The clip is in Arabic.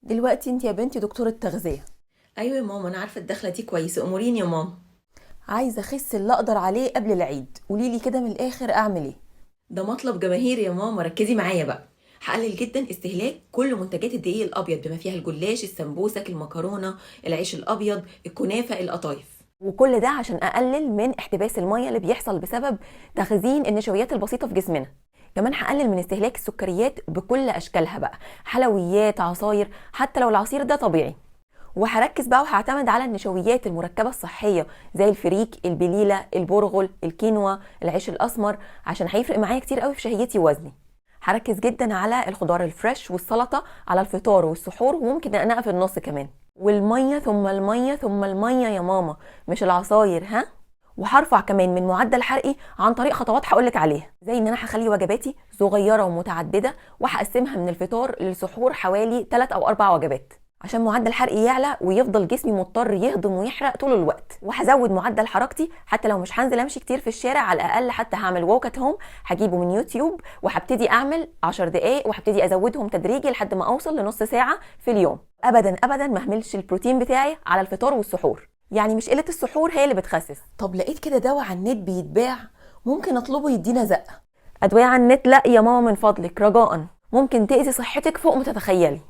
دلوقتي انت يا بنتي دكتورة تغذية. ايوه يا ماما، انا عارفه الدخله دي كويسه، اموريني يا ماما. عايزة اخس اللي اقدر عليه قبل العيد، قوليلي كده من الاخر اعمل ايه؟ ده مطلب جماهيري يا ماما، ركزي معايا بقى. هقلل جدا استهلاك كل منتجات الدقيق الابيض بما فيها الجلاش، السمبوسك، المكرونه، العيش الابيض، الكنافه، القطايف. وكل ده عشان اقلل من احتباس المية اللي بيحصل بسبب تخزين النشويات البسيطة في جسمنا. كمان هقلل من استهلاك السكريات بكل اشكالها بقى، حلويات، عصاير، حتى لو العصير ده طبيعي. وهركز بقى وهعتمد على النشويات المركبة الصحية زي الفريك، البليلة، البرغل، الكينوا، العيش الأسمر، عشان هيفرق معايا كتير قوي في شهيتي ووزني. هركز جدا على الخضار الفريش والسلطة على الفطار والسحور، وممكن أنقى في النص كمان. والمية ثم المية ثم المية يا ماما، مش العصاير، ها؟ وهرفع كمان من معدل حرقي عن طريق خطوات هقولك عليها، زي ان انا هخلي وجباتي صغيره ومتعدده، وهقسمها من الفطار للسحور حوالي 3 او 4 وجبات عشان معدل حرقي يعلى ويفضل جسمي مضطر يهضم ويحرق طول الوقت. وهزود معدل حركتي حتى لو مش هنزل امشي كتير في الشارع، على الاقل حتى هعمل ووك ات هوم، هجيبه من يوتيوب وهبتدي اعمل 10 دقائق وهبتدي ازودهم تدريجي لحد ما اوصل لنص ساعه في اليوم. ابدا ابدا ما اهملش البروتين بتاعي على الفطار والسحور، يعني مش قله السحور هي اللي بتخسس. طب لقيت كده دواء على النت بيتباع، ممكن اطلبه يدينا زقه. ادويه على النت لا يا ماما من فضلك رجاء، ممكن تاذي صحتك فوق ما تتخيلي.